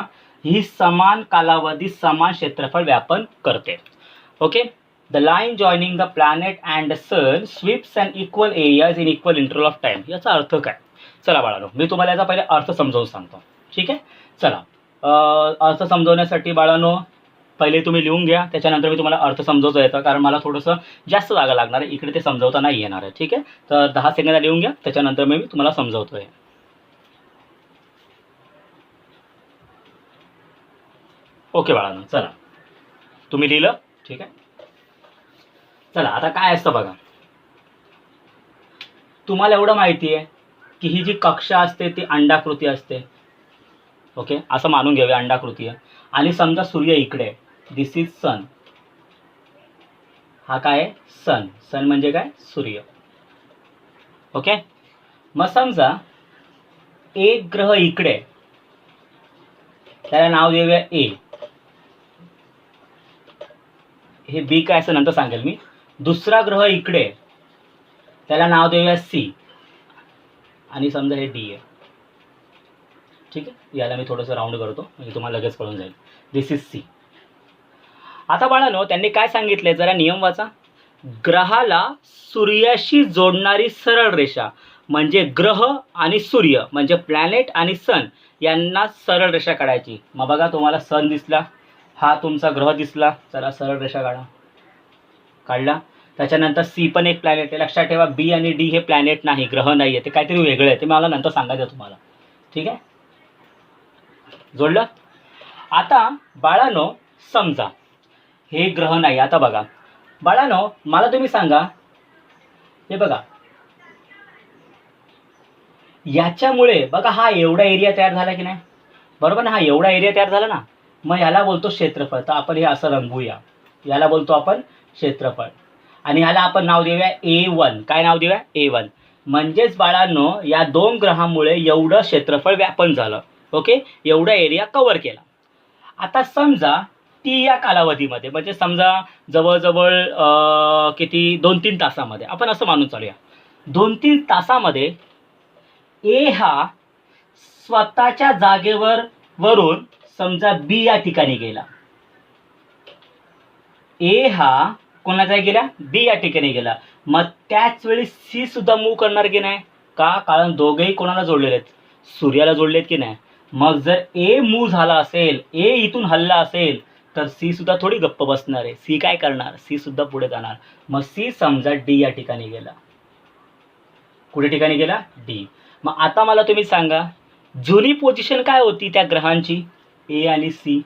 ही समान कालावधीत समान क्षेत्रफळ व्यापन करते. Okay. The line joining the planet and sun sweeps and equal areas in equal interval of time. याचा अर्थ काय? चला बाळांनो, मी तुम्हाला याचा पहिले अर्थ समजावून सांगतो. ठीक आहे. चला, अर्थ समजवण्यासाठी बाळांनो पहिले तुम्ही लिहून घ्या, त्याच्यानंतर मी तुम्हाला अर्थ समजवतो येतं, कारण मला थोडंसं जास्त जागा लागणार आहे, इकडे ते समजवता नाही येणार आहे. ठीक आहे. तर 10 सेकंद लिहून घ्या, त्याच्यानंतर मी तुम्हाला समजवतोय. ओके बाळांनो, चला तुम्ही लिहिलं. ठीक आहे. चला, आता काय असतं बघा, तुम्हाला एवढं माहिती आहे की ही जी कक्षा असते ती अंडाकृती असते. ओके, असं मानून घेऊया अंडाकृती आहे. आणि समजा सूर्य इकडे, दिस इज सन. हा काय आहे? सन. सन म्हणजे काय? सूर्य. ओके. मग समजा एक ग्रह इकडे, त्याला नाव देऊया ए. हे बी काय असं नंतर सांगेल मी. दुसरा ग्रह इकडे, त्याला नाव देऊया सी. आणि समजा हे डी आहे. ठीक आहे. याला मी थोडंसं राऊंड करतो म्हणजे तुम्हाला लगेच कळून जाईल. दिस इज सी. आता बाळांनो त्यांनी काय सांगितले, जरा नियम वाचा. ग्रहाला सूर्याशी जोडणारी सरळ रेषा म्हणजे ग्रह आणि सूर्य म्हणजे प्लॅनेट आणि सन यांना सरळ रेषा काढायची. मग बघा, तुम्हाला सन दिसला, हा तुमचा ग्रह दिसला, चला सरळ रेषा काढला. त्याच्यानंतर सी पण एक प्लॅनेट आहे. लक्षात ठेवा, बी आणि डी हे प्लॅनेट नाही, ग्रह नाही आहे, ते काहीतरी वेगळं आहे, ते मला नंतर सांगायचं तुम्हाला. ठीक आहे, जोडलं. आता बाळांनो समजा हे ग्रह नाही. आता बघा बाळांनो, मला तुम्ही सांगा, हे बघा याच्यामुळे बघा हा एवढा एरिया तयार झाला की नाही, बरोबर ना, हा एवढा एरिया तयार झाला ना, मग याला बोलतो क्षेत्रफळ. तर आपण हे असं रंगवूया, याला बोलतो आपण क्षेत्रफळ आणि ह्याला आपण नाव देऊया A1. काय नाव देऊया? A1. म्हणजेच बाळांनो या दोन ग्रहामुळे एवढं क्षेत्रफळ व्यापन झालं. ओके, एवढा एरिया कव्हर केला. आता समजा टी या कालावधीमध्ये, म्हणजे समजा जवळजवळ किती 2-3 तासामध्ये, आपण असं मानून चालूया 2-3 तासामध्ये ए हा स्वतःच्या जागेवर वरून समजा बी या ठिकाणी गेला. ए हा कोणाच्या गेला? बी या ठिकाणी गेला. मग त्याच वेळी सी सुद्धा मूव्ह करणार की नाही? का? कारण दोघेही कोणाला जोडलेले आहेत? सूर्याला जोडलेत की नाही? मग जर ए मूव्ह झाला असेल, ए इथून हल्ला असेल, तर सी सुद्धा थोडी गप्प बसणार आहे. सी काय करणार? सी सुद्धा पुढे जाणार. मग सी समजा डी या ठिकाणी गेला. कुठे ठिकाणी गेला? डी. मग आता मला तुम्ही सांगा, जुनी पोझिशन काय होती त्या ग्रहांची? ए आणि सी.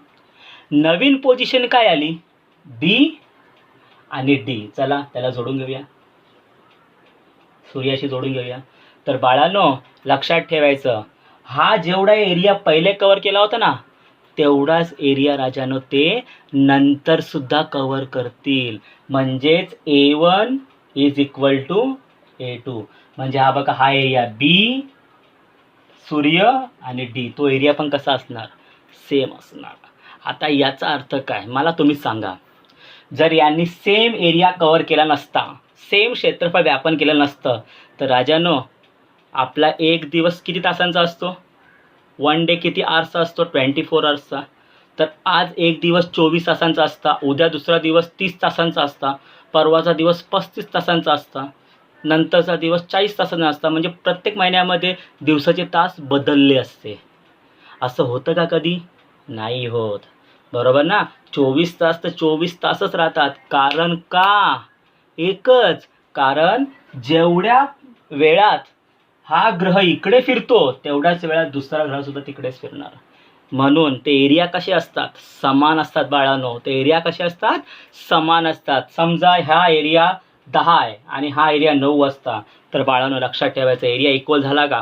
नवीन पोझिशन काय आली? बी आणि डी. चला त्याला जोडून घेऊया, सूर्याशी जोडून घेऊया. तर बाळांनो लक्षात ठेवायचं, हा जेवढा एरिया पहिले कव्हर केला होता ना, तेवढाच एरिया राजानो ते नंतर सुद्धा कव्हर करतील. म्हणजेच A1 is equal to A2. म्हणजे हा बघा, हा एरिया बी, सूर्य आणि डी, तो एरिया पण कसा असणार? सेम असणार. आता याचा अर्थ काय मला तुम्ही सांगा, जर यांनी सेम एरिया कव्हर केला नसता, सेम क्षेत्रफळ व्यापन केलं नसतं, तर राजानो आपला एक दिवस किती तासांचा असतो? 1 डे किती आवर्सचा असतो? 24 आवर्सचा. तर आज एक दिवस 24 तासांचा असता, उद्या दुसरा दिवस 30 तासांचा असता, परवाचा दिवस 35 तासांचा असता, नंतरचा दिवस 40 तासांचा असता. म्हणजे प्रत्येक महिन्यामध्ये दिवसाचे तास बदलले असते. असं होतं का कधी? नाही होत, बरोबर ना. 24 तास तर 24 तासच राहतात. कारण का? एकच कारण, जेवढ्या वेळात हा ग्रह इकडे फिरतो तेवढ्याच वेळात दुसरा ग्रह सुद्धा तिकडेच फिरणार. म्हणून ते एरिया कसे असतात? समान असतात बाळांनो. ते एरिया कसे असतात? समान असतात. समजा हा एरिया 10 आहे आणि हा एरिया 9 असता, तर बाळांनो लक्षात ठेवायचं, एरिया इक्वल झाला का?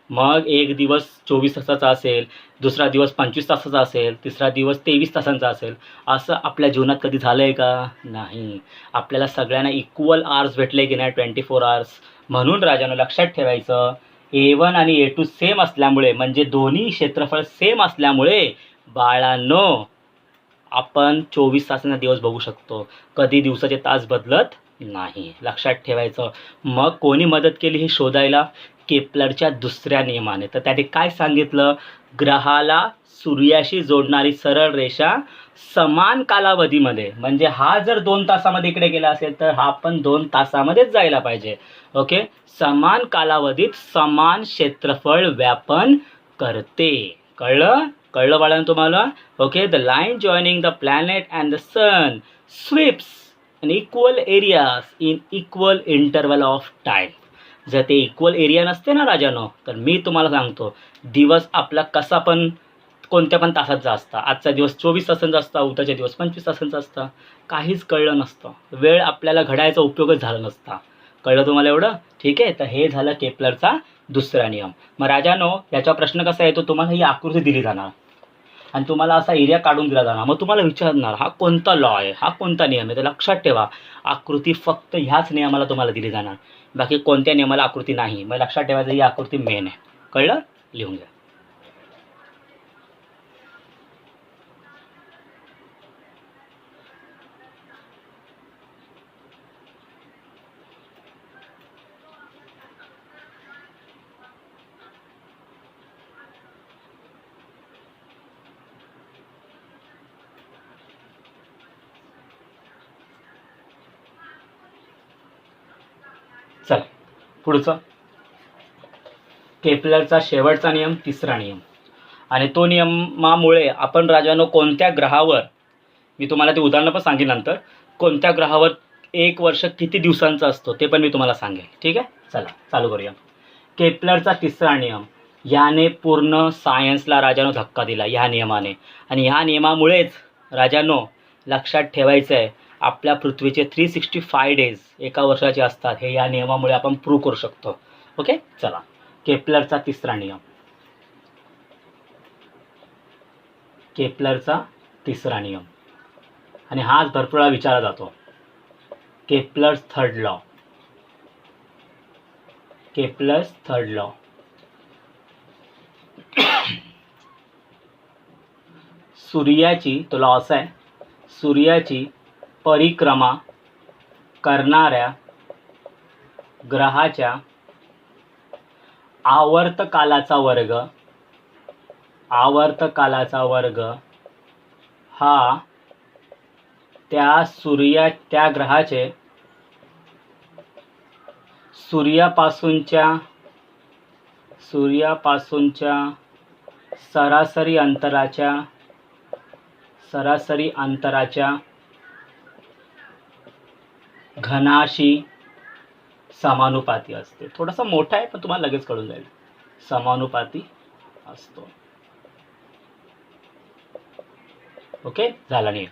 मग एक दिवस 24 तासाचा असेल, दुसरा दिवस 25 तासाचा असेल, तिसरा दिवस 23 तासांचा असेल. असं आपल्या जीवनात कधी झालं आहे का? नाही. आपल्याला सगळ्यांना इक्वल आवर्स भेटले की नाही? 24 आवर्स. म्हणून राजांनो लक्षात ठेवायचं, A1 आणि A2 सेम असल्यामुळे, म्हणजे दोन्ही क्षेत्रफळ सेम असल्यामुळे बाळांनो आपण 24 तासांचा दिवस बघू शकतो. कधी दिवसाचे तास बदलत नाही. लक्षात ठेवायचं. मग कोणी मदत केली हे शोधायला? केपलरच्या दुसऱ्या नियमाने. तर त्याने काय सांगितलं? ग्रहाला सूर्याशी जोडणारी सरळ रेषा समान कालावधीमध्ये, म्हणजे हा जर 2 तासामध्ये इकडे गेला असेल तर हा पण 2 तासामध्येच जायला पाहिजे. ओके, समान कालावधीत समान क्षेत्रफळ व्यापन करते. कळलं? कळलं बाळांनो तुम्हाला? Okay, the line joining the planet and the sun sweeps in equal areas in equal interval of time. जर ते इक्वल एरिया नसते ना राजानो, तर मी तुम्हाला सांगतो दिवस आपला कसा पण कोणत्या पण तासाचा असता. आजचा दिवस 24 तासांचा असता, उद्याचा दिवस 25 तासांचा असता. काहीच कळलं नसतं. वेळ आपल्याला घड्याळाचा उपयोगच झाला नसता. कळलं तुम्हाला एवढं? ठीक आहे. तर हे झालं केपलरचा दुसरा नियम. मग राजानो याचा प्रश्न कसा येतो? तुम्हाला ही आकृती दिली जाणार आणि तुम्हाला असा एरिया काढून दिला जाणार. मग तुम्हाला विचारणार हा कोणता लॉ आहे, हा कोणता नियम आहे? तर लक्षात ठेवा, आकृती फक्त ह्याच नियमाला तुम्हाला दिली जाणार, बाकी कोणत्या नियमाला आकृती नाही. मग लक्षात ठेवायचं ही आकृती मेन आहे. कळलं? लिहून घ्या. चला पुढचं, केपलरचा शेवटचा नियम, तिसरा नियम. आणि तो नियमामुळे आपण राजानो कोणत्या ग्रहावर, मी तुम्हाला ते उदाहरण पण सांगेन नंतर, कोणत्या ग्रहावर 1 वर्ष किती दिवसांचा असतो ते पण मी तुम्हाला सांगेन. ठीक आहे, चला चालू करूया. केपलरचा तिसरा नियम, याने पूर्ण सायन्सला राजानो धक्का दिला ह्या नियमाने. आणि ह्या नियमामुळेच राजानो लक्षात ठेवायचं आहे. आपल्या पृथ्वीचे 365 डेज एका वर्षाचे असतात. हे या नियमामुळे आपण प्रूव्ह करू शकतो. ओके, चला. केपलरचा तिसरा नियम. केपलरचा तिसरा नियम, आणि हाच भरपूर वेळा विचारला जातो. Kepler's third law. Kepler's third law. सूर्याची, तो लॉ असा आहे, सूर्याची परिक्रमा करणाऱ्या ग्रहाच्या आवर्तकालाचा वर्ग, आवर्तकालाचा वर्ग हा त्या ग्रहाचे सूर्यापासूनच्या सरासरी अंतराच्या घनाशी समानुपाती असते. थोडासा मोठा आहे पण तुम्हाला लगेच कळून जाईल. समानुपाती असतो. ओके, झाला नाही.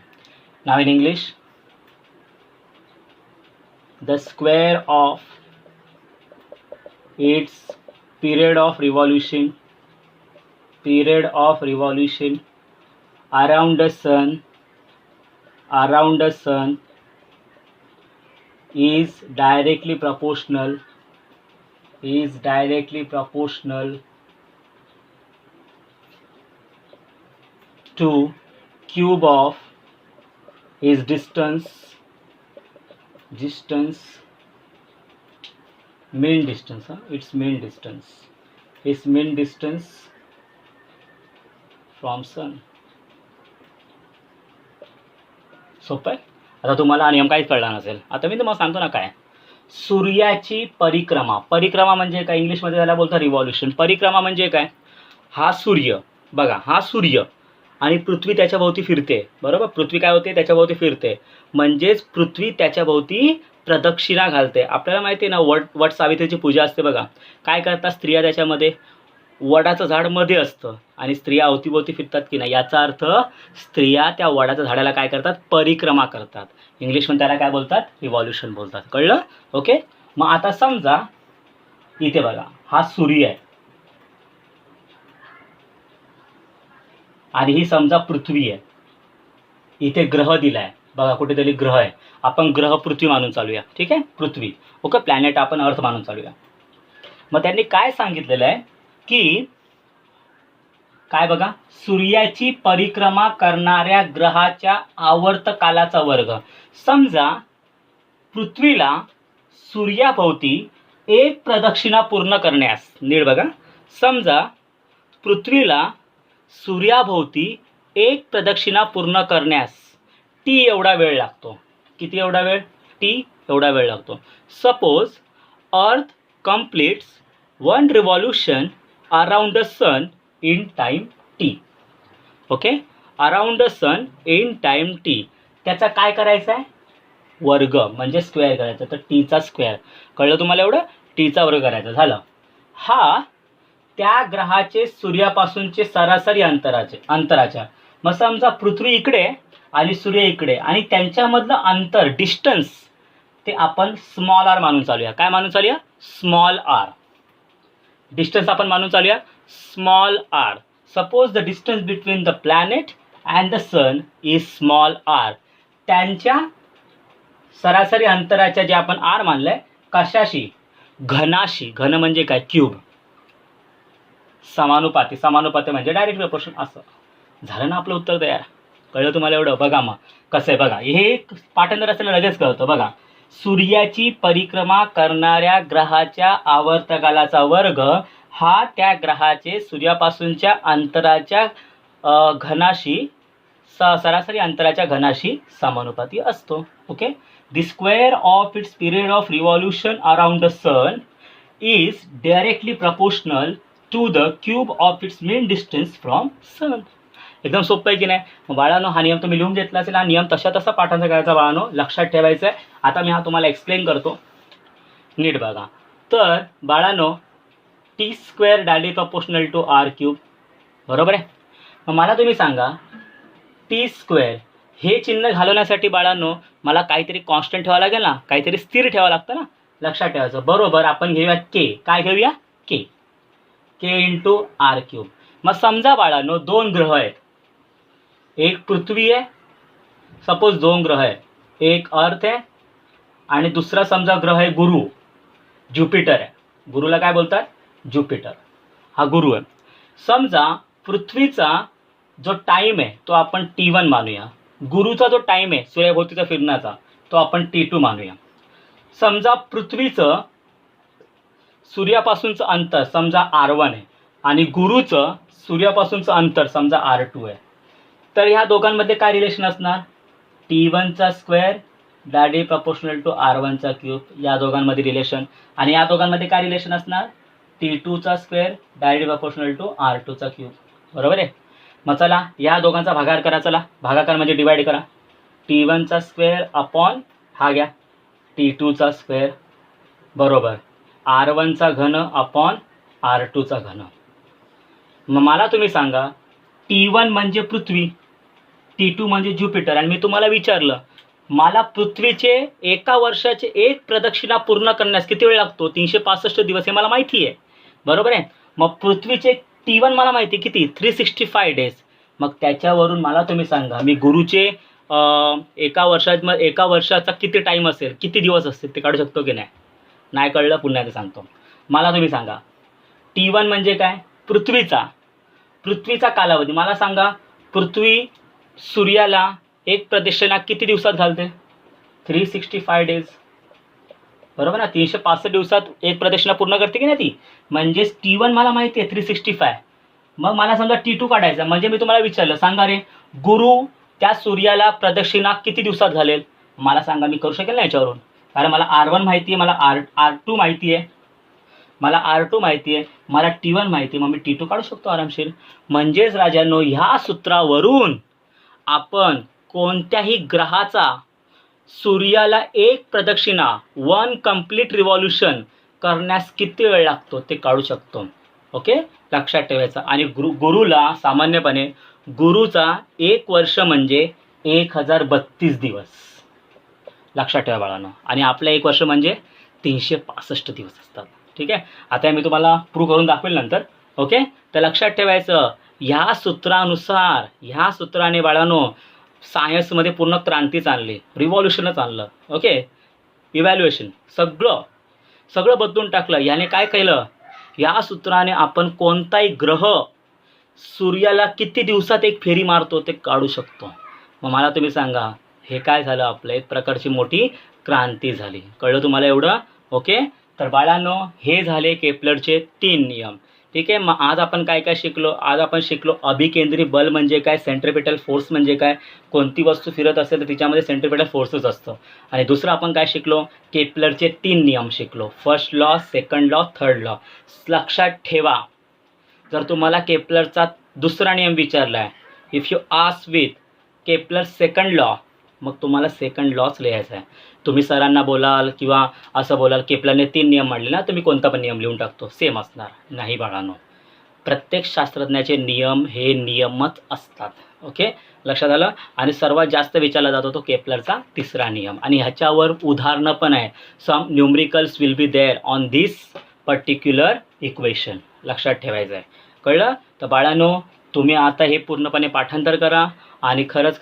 नाव in English, the square of its period of revolution around the sun is directly proportional to cube of its mean distance from sun. सोपं आहे. आता तुम्हाला हा नियम काहीच कळला नसेल. आता मी तुम्हाला सांगतो ना काय. सूर्याची परिक्रमा म्हणजे काय, इंग्लिशमध्ये त्याला बोलतात रिव्हॉल्युशन. परिक्रमा म्हणजे काय, हा सूर्य बघा, हा सूर्य आणि पृथ्वी त्याच्या भोवती फिरते. बरोबर, पृथ्वी काय होते, त्याच्या भोवती फिरते. म्हणजेच पृथ्वी त्याच्या भोवती प्रदक्षिणा घालते. आपल्याला माहिती आहे ना, वट सावित्रीची पूजा असते बघा. काय करतात स्त्रिया, त्याच्यामध्ये वडाचं झाड मध्ये असतं आणि स्त्रिया अवतीभोवती फिरतात की नाही. याचा अर्थ स्त्रिया त्या वडाच्या झाडाला काय करतात, परिक्रमा करतात. इंग्लिशमध्ये त्याला काय बोलतात, रिव्हॉल्युशन बोलतात. कळलं? ओके. मग आता समजा इथे बघा, हा सूर्य आहे आणि ही समजा पृथ्वी आहे. इथे ग्रह दिलाय बघा, कुठेतरी ग्रह आहे. आपण ग्रह पृथ्वी मानून चालूया. ठीक आहे, पृथ्वी. ओके, प्लॅनेट आपण अर्थ मानून चालूया. मग त्यांनी काय सांगितलेलं आहे की काय बघा, सूर्याची परिक्रमा करणाऱ्या ग्रहाच्या आवर्तकालाचा वर्ग. समजा पृथ्वीला सूर्याभोवती एक प्रदक्षिणा पूर्ण करण्यास, नीट बघा, समजा पृथ्वीला सूर्याभोवती एक प्रदक्षिणा पूर्ण करण्यास टी एवढा वेळ लागतो. किती एवढा वेळ, टी एवढा वेळ लागतो. Suppose earth completes one revolution around the sun in time T. Okay, around the sun in time T. त्याचा काय करायचा आहे, वर्ग म्हणजे स्क्वेअर करायचा. तर टीचा स्क्वेअर. कळलं तुम्हाला एवढं, टीचा वर्ग करायचा. झालं. हा त्या ग्रहाचे सूर्यापासूनचे सरासरी अंतराच्या. मग समजा पृथ्वी इकडे आणि सूर्य इकडे आणि त्यांच्यामधलं अंतर, डिस्टन्स, ते आपण स्मॉल आर मानून चालूया. काय मानून चालूया, स्मॉल आर. डिस्टन्स आपण मानून चालूया small R. Suppose the distance between the planet and the sun is small R. त्यांच्या सरासरी अंतराच्या जे आपण आर मानलंय, कशाशी, घनाशी. घन म्हणजे काय, क्यूब. समानुपाती म्हणजे डायरेक्ट प्रपोर्शन. असं झालं ना आपलं उत्तर तयार. कळलं तुम्हाला एवढं. बघा मग कसं आहे बघा, हे पाठांतर असताना लगेच कळतं बघा. सूर्याची परिक्रमा करणाऱ्या ग्रहाच्या आवर्तकालाचा वर्ग हा त्या ग्रहाचे सूर्यापासूनच्या अंतराच्या घनाशी, सरासरी अंतराच्या घनाशी समानुपाती असतो. Okay. The square of its period of revolution around the sun is directly proportional to the cube of its mean distance from sun. एकदम सोपं आहे की नाही. मग बाळांनो, हा नियम तुम्ही लिहून घेतला असेल. हा नियम तसा पाठांतर करायचा बाळांनो, लक्षात ठेवायचं आहे. आता मी हा तुम्हाला एक्सप्लेन करतो, नीट बघा. तर बाळांनो, T square directly proportional to R cube, बरोबर आहे. मग मला तुम्ही सांगा, टी स्क्वेअर हे चिन्ह घालवण्यासाठी बाळांनो मला काहीतरी कॉन्स्टंट ठेवावं लागेल ना, काहीतरी स्थिर ठेवावं लागतं ना. लक्षात ठेवायचं. बरोबर, आपण घेऊया के. काय घेऊया? के. के इंटू आर क्यूब. मग समजा बाळांनो 2 ग्रह आहेत. एक पृथ्वी आहे, सपोज 2 ग्रह आहे. एक अर्थ आहे आणि दुसरा समजा ग्रह आहे गुरु, ज्युपिटर आहे. गुरुला काय बोलतात? ज्युपिटर. हा गुरु आहे. समजा पृथ्वीचा जो टाईम आहे तो आपण T1 मानूया. गुरुचा जो टाईम आहे सूर्याभोवतीचा फिरण्याचा तो आपण T2 मानूया. समजा पृथ्वीचं सूर्यापासूनचं अंतर समजा R1 आहे आणि गुरुचं सूर्यापासूनचं अंतर समजा R2 आहे. तर ह्या दोघांमध्ये काय रिलेशन असणार? T1चा स्क्वेअर डायरेक्टली प्रपोर्शनल टू R1चा क्यूब. या दोघांमध्ये रिलेशन. आणि या दोघांमध्ये काय रिलेशन असणार? T2चा स्क्वेअर डायरेक्टली प्रपोर्शनल टू R2चा क्यूब. बरोबर आहे. मग चला या दोघांचा भागाकार करा. चला भागाकार म्हणजे डिवाइड करा. T1चा स्क्वेअर अपॉन हा घ्या T2चा स्क्वेअर बरोबर R1चा घन अपॉन R2चा घन. मग मला तुम्ही सांगा T1 म्हणजे पृथ्वी, T2 म्हणजे ज्युपिटर. आणि मी तुम्हाला विचारलं मला पृथ्वीचे एका वर्षाचे एक प्रदक्षिणा पूर्ण करण्यास किती वेळ लागतो? 365 दिवस हे मला माहिती आहे. बरोबर आहे. मग पृथ्वीचे T1 मला माहिती आहे किती? 365 डेज. मग त्याच्यावरून मला तुम्ही सांगा मी गुरुचे एका वर्षाचा किती टाईम असेल, किती दिवस असतील ते काढू शकतो की नाही? नाही कळलं पुन्हा ते सांगतो. मला तुम्ही सांगा T1 म्हणजे काय? पृथ्वीचा कालावधी. मला सांगा पृथ्वी सूर्याला एक प्रदक्षिणा किती दिवसात घालते? 365 डेज. बरोबर ना. 365 दिवसात एक प्रदक्षिणा पूर्ण करते की नाही ती? म्हणजेच T1 मला माहिती आहे 365. मग मला समजा T2 काढायचा. म्हणजे मी तुम्हाला विचारलं सांगा रे गुरु त्या सूर्याला प्रदक्षिणा किती दिवसात घालेल? मला सांगा. मी करू शकेल ना याच्यावरून? कारण मला R1 माहिती आहे, मला R2 माहिती आहे, मला T1 माहिती आहे. मग मी T2 काढू शकतो आरामशीर. म्हणजेच राजांनो ह्या सूत्रावरून आपण कोणत्याही ग्रहाचा सूर्याला एक प्रदक्षिणा 1 कंप्लीट रिव्हॉल्यूशन करण्यास किती वेळ लागतो ते काढू शकतो. ओके, लक्षात ठेवायचं. आणि गुरुला सामान्यपणे गुरुचा 1 वर्ष म्हणजे 1032 दिवस. लक्षात ठेवा बाळांनो. आणि आपलं 1 वर्ष म्हणजे 365 दिवस असतात. ठीक आहे. आता मी तुम्हाला प्रूव्ह करून दाखवेल नंतर. ओके, तर लक्षात ठेवायचं ह्या सूत्रानुसार, ह्या सूत्राने बाळांनो सायन्समध्ये पूर्ण क्रांतीच आणली, रिव्हॉल्युशनच आणलं. ओके, इव्हॅल्युएशन सगळं बदलून टाकलं. याने काय केलं? या सूत्राने आपण कोणताही ग्रह सूर्याला किती दिवसात एक फेरी मारतो ते काढू शकतो. मग मला तुम्ही सांगा हे काय झालं? आपलं एक प्रकारची मोठी क्रांती झाली. कळलं तुम्हाला एवढं? ओके, तर बाळांनो हे झाले केपलरचे 3 नियम. ठीक आहे. मग आज आपण काय काय शिकलो? आज आपण शिकलो अभिकेंद्री बल म्हणजे काय, सेंट्रिपिटल फोर्स म्हणजे काय. कोणती वस्तू फिरत असेल तर तिच्यामध्ये सेंट्रिपिटल फोर्सच असतं. आणि दुसरं आपण काय शिकलो? केपलरचे 3 नियम शिकलो. First law, second law, third law. लक्षात ठेवा जर तुम्हाला केपलरचा दुसरा नियम विचारला आहे, if you ask with Kepler second law, मग तुम्हाला सेकंड लॉच लिहायचा आहे. तुम्ही सरांना बोलाल किंवा असं बोलाल केपलरने 3 नियम मांडले ना, तुम्ही कोणता पण नियम लिहून टाकतो सेम असणार. नाही बाळांनो, प्रत्येक शास्त्रज्ञाचे नियम हे नियमच असतात. ओके, लक्षात आलं. आणि सर्वात जास्त विचारला जातो तो केपलरचा 3रा नियम. आणि ह्याच्यावर उदाहरणं पण आहे. Some numericals will be there on this particular equation. लक्षात ठेवायचं आहे. कळलं? तर बाळांनो तुम्ही आता हे पूर्णपणे पाठांतर करा आणि खरंच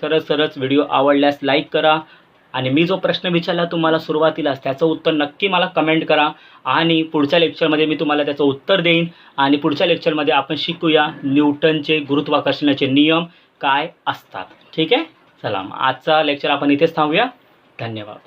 व्हिडिओ आवडल्यास लाईक करा. आणि मी जो प्रश्न विचारला तुम्हाला सुरुवातीलाच त्याचं उत्तर नक्की मला कमेंट करा. आणि पुढच्या लेक्चरमध्ये मी तुम्हाला त्याचं उत्तर देईन. आणि पुढच्या लेक्चरमध्ये आपण शिकूया न्यूटनचे गुरुत्वाकर्षणाचे नियम काय असतात. ठीक आहे. चला आजचा लेक्चर आपण इथेच थांबूया. धन्यवाद.